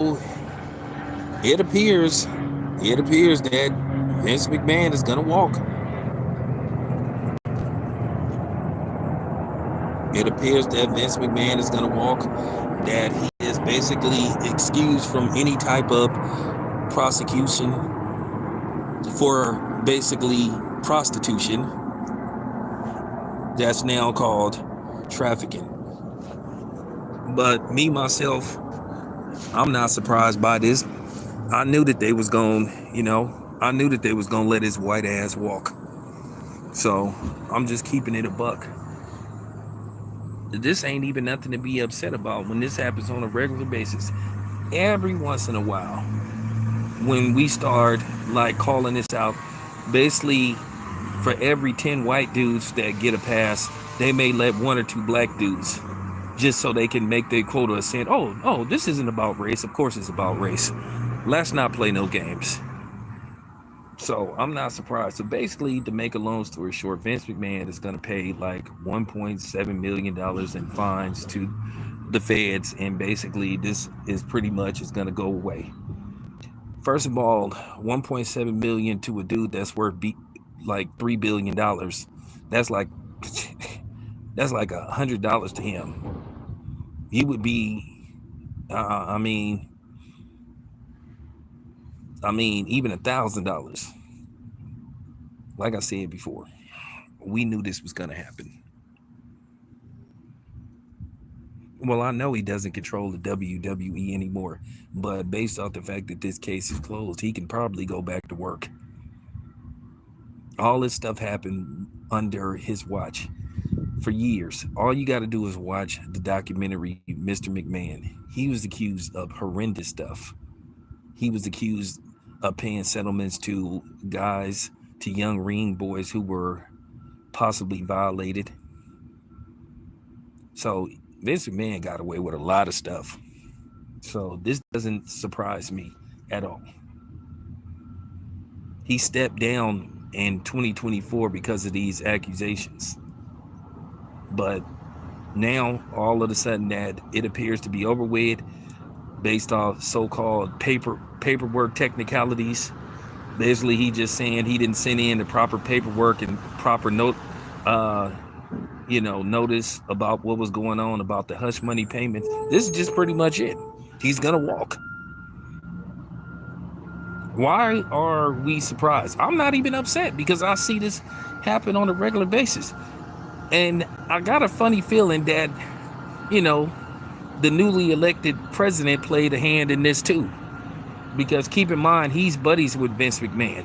it appears, that Vince McMahon is gonna walk. It appears that Vince McMahon is gonna walk. That he is basically excused from any type of prosecution for basically prostitution. That's now called trafficking. But me myself, I'm not surprised by this. I knew that they was going, I knew that they was going to let his white ass walk. So I'm just keeping it a buck. This ain't even nothing to be upset about when this happens on a regular basis. Every once in a while, when we start like calling this out, basically for every 10 white dudes that get a pass, they may let 1 or 2 black dudes just so they can make their quota of saying, oh, this isn't about race. Of course it's about race. Let's not play no games. So I'm not surprised. So basically, to make a long story short, Vince McMahon is going to pay like $1.7 million in fines to the feds. And basically, this is pretty much is going to go away. First of all, 1.7 million to a dude that's worth like $3 billion. That's like that's like $100 to him. He would be, I mean, even $1,000. Like I said before, we knew this was gonna happen. Well, I know he doesn't control the WWE anymore, but based off the fact that this case is closed, he can probably go back to work. All this stuff happened under his watch for years. All you got to do is watch the documentary Mr. McMahon. He was accused of horrendous stuff. He was accused of paying settlements to guys, to young ring boys who were possibly violated. So Vince McMahon got away with a lot of stuff. So this doesn't surprise me at all. He stepped down in 2024 because of these accusations. But now, all of a sudden, that it appears to be over with based off so-called paperwork technicalities. Basically, he just saying he didn't send in the proper paperwork and proper notice about what was going on about the hush money payments. This is just pretty much it. He's gonna walk. Why are we surprised? I'm not even upset because I see this happen on a regular basis. And I got a funny feeling that, the newly elected president played a hand in this too. Because keep in mind, he's buddies with Vince McMahon.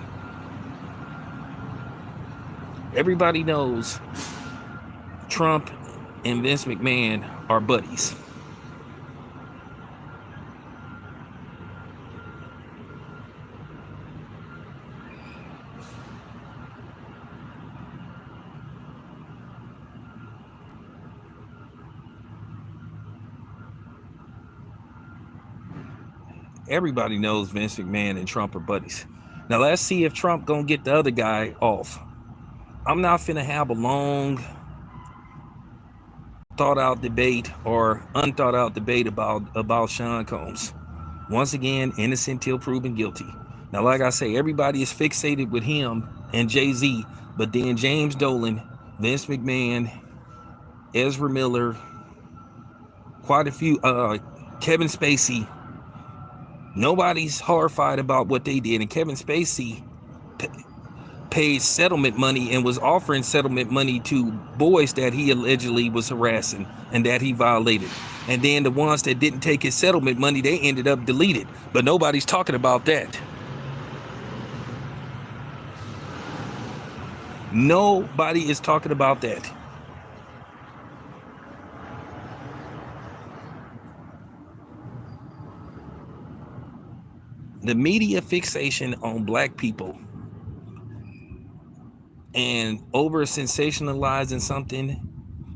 Everybody knows Trump and Vince McMahon are buddies. Everybody knows Vince McMahon and Trump are buddies. Now let's see if Trump gonna get the other guy off. I'm not finna have a long thought out debate or unthought out debate about Sean Combs. Once again, innocent till proven guilty. Now, like I say, everybody is fixated with him and Jay-Z, but then James Dolan, Vince McMahon, Ezra Miller, quite a few, Kevin Spacey. Nobody's horrified about what they did, and Kevin Spacey paid settlement money and was offering settlement money to boys that he allegedly was harassing and that he violated. And then the ones that didn't take his settlement money, they ended up deleted. But nobody's talking about that. Nobody is talking about that. The media fixation on black people and over sensationalizing something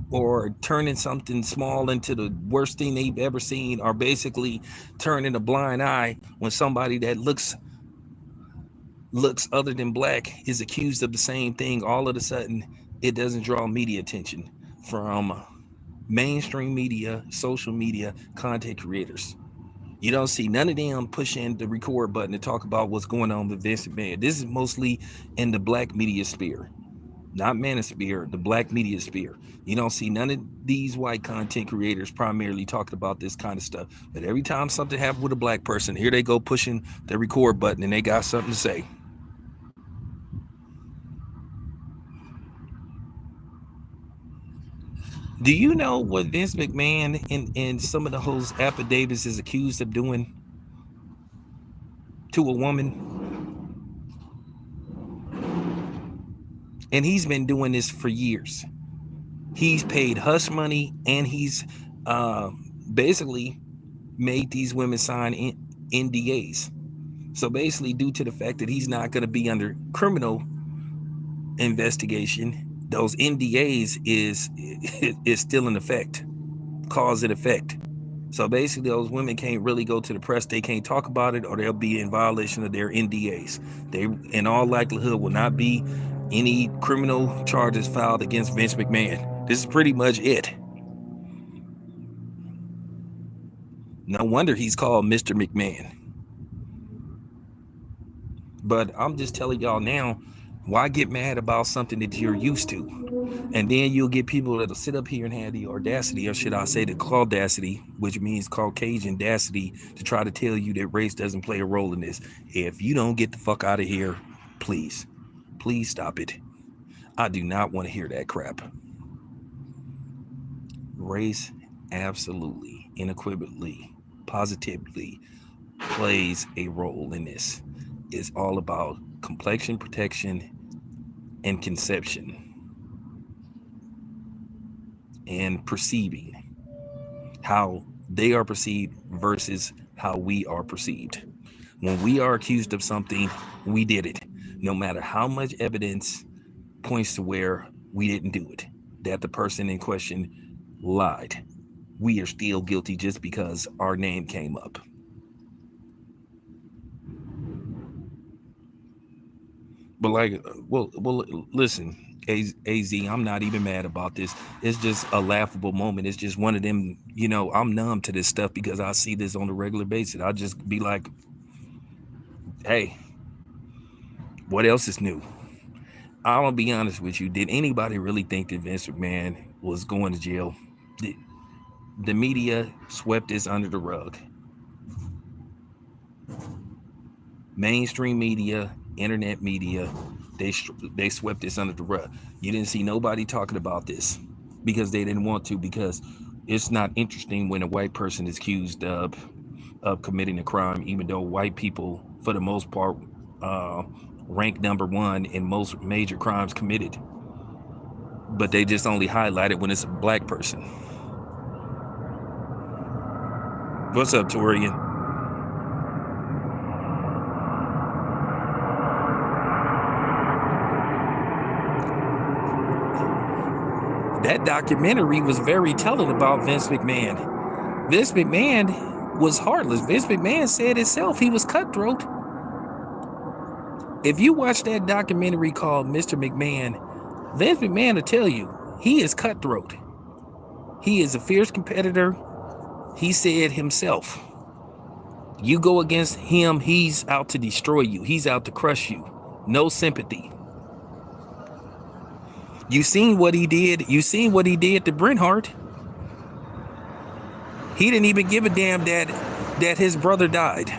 or turning something small into the worst thing they've ever seen, or basically turning a blind eye when somebody that looks other than black is accused of the same thing. All of a sudden, it doesn't draw media attention from mainstream media, social media, content creators. You don't see none of them pushing the record button to talk about what's going on with Vince McMahon. This is mostly in the black media sphere, not manosphere, the black media sphere. You don't see none of these white content creators primarily talking about this kind of stuff. But every time something happens with a black person, here they go pushing the record button and they got something to say. Do you know what Vince McMahon in some of the host affidavits is accused of doing to a woman? And he's been doing this for years. He's paid hush money, and he's uh, basically made these women sign NDAs. So basically, due to the fact that he's not going to be under criminal investigation, those NDAs is still in effect, cause and effect. So basically, those women can't really go to the press. They can't talk about it, or they'll be in violation of their NDAs. They, in all likelihood, will not be any criminal charges filed against Vince McMahon. This is pretty much it. No wonder he's called Mr. McMahon. But I'm just telling y'all now, why get mad about something that you're used to? And then you'll get people that'll sit up here and have the audacity, or should I say the claudacity, which means Caucasian dacity, to try to tell you that race doesn't play a role in this. If you don't get the fuck out of here, please stop it. I do not want to hear that crap. Race absolutely, unequivocally, positively plays a role in this. It's all about complexion protection and conception and perceiving how they are perceived versus how we are perceived. When we are accused of something, we did it. No matter how much evidence points to where we didn't do it, that the person in question lied, we are still guilty just because our name came up. But like, well, listen, AZ, I'm not even mad about this. It's just a laughable moment. It's just one of them, I'm numb to this stuff because I see this on a regular basis. I just be like, hey, what else is new? I'm gonna be honest with you. Did anybody really think that Vince McMahon was going to jail? The media swept this under the rug. Mainstream media, internet media, they swept this under the rug. You didn't see nobody talking about this because they didn't want to, because it's not interesting when a white person is accused of committing a crime, even though white people, for the most part, rank number one in most major crimes committed. But they just only highlight it when it's a black person. What's up, Torian? That documentary was very telling about Vince McMahon. Vince McMahon was heartless. Vince McMahon said himself he was cutthroat. If you watch that documentary called Mr. McMahon, Vince McMahon will tell you he is cutthroat. He is a fierce competitor. He said himself, you go against him, he's out to destroy you. He's out to crush you. No sympathy. You seen what he did. You seen what he did to Bret Hart. He didn't even give a damn that his brother died.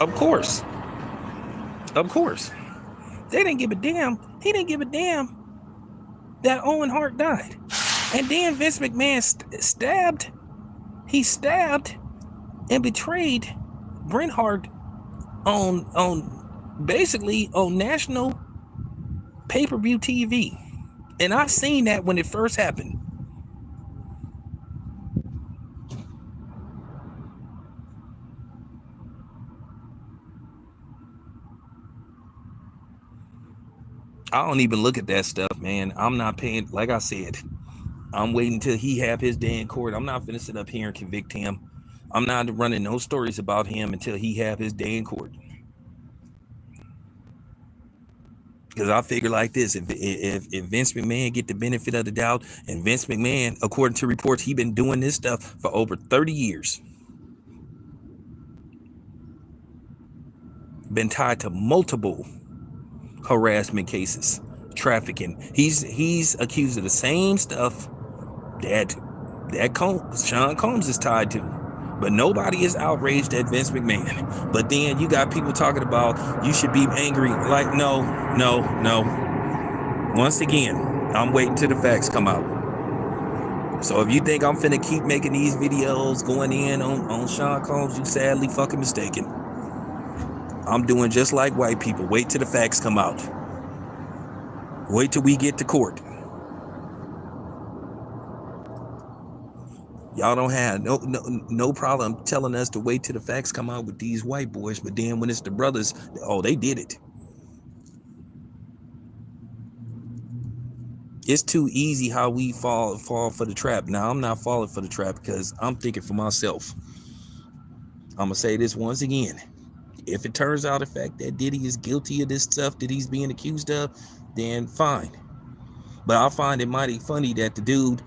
Of course. They didn't give a damn. He didn't give a damn that Owen Hart died. And then Vince McMahon stabbed and betrayed Bret Hart on basically on national pay-per-view TV. And I seen that when it first happened. I don't even look at that stuff, man. I'm not paying. Like I said, I'm waiting till he have his day in court. I'm not finna sit up here and convict him. I'm not running no stories about him until he have his day in court. Because I figure like this: if Vince McMahon get the benefit of the doubt, and Vince McMahon, according to reports, he been doing this stuff for over 30 years, been tied to multiple harassment cases, trafficking. He's accused of the same stuff that Sean Combs is tied to. But nobody is outraged at Vince McMahon. But then you got people talking about you should be angry. Like, no. Once again, I'm waiting till the facts come out. So if you think I'm finna keep making these videos going in on Sean Combs, you sadly fucking mistaken. I'm doing just like white people. Wait till the facts come out. Wait till we get to court. Y'all don't have no problem telling us to wait till the facts come out with these white boys, but then when it's the brothers, oh, they did it. It's too easy how we fall for the trap. Now, I'm not falling for the trap because I'm thinking for myself. I'm gonna say this once again. If it turns out the fact that Diddy is guilty of this stuff that he's being accused of, then fine. But I find it mighty funny that the dude,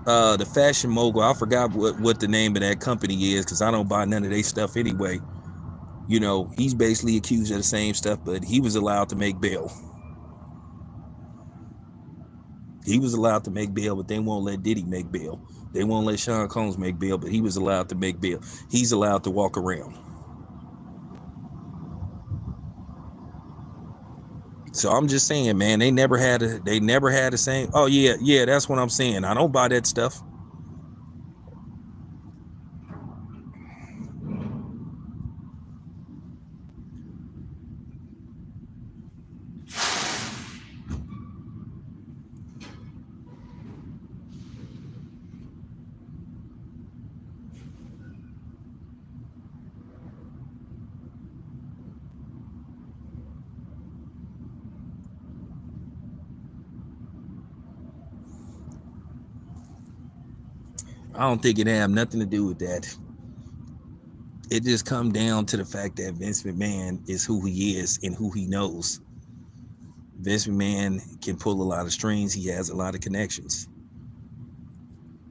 the fashion mogul, I forgot what the name of that company is because I don't buy none of their stuff anyway. You know, he's basically accused of the same stuff, but he was allowed to make bail. He was allowed to make bail, but they won't let Diddy make bail. They won't let Sean Combs make bail, but he was allowed to make bail. He's allowed to walk around. So I'm just saying, man, they never had the same. Oh yeah, that's what I'm saying. I don't buy that stuff. I don't think it have nothing to do with that. It just come down to the fact that Vince McMahon is who he is and who he knows. Vince McMahon can pull a lot of strings. He has a lot of connections.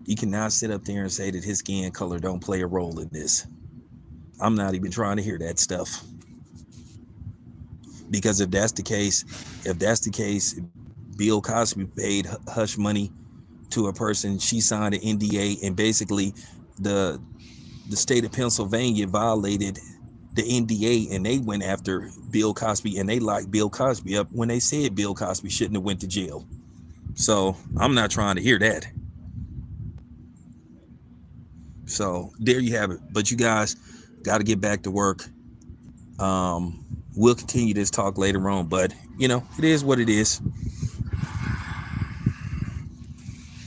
You cannot sit up there and say that his skin color don't play a role in this. I'm not even trying to hear that stuff. Because if that's the case, Bill Cosby paid hush money to a person. She signed an NDA, and basically the state of Pennsylvania violated the NDA, and they went after Bill Cosby, and they locked Bill Cosby up when they said Bill Cosby shouldn't have went to jail. So I'm not trying to hear that. So there you have it. But you guys got to get back to work. We'll continue this talk later on, but you know, it is what it is.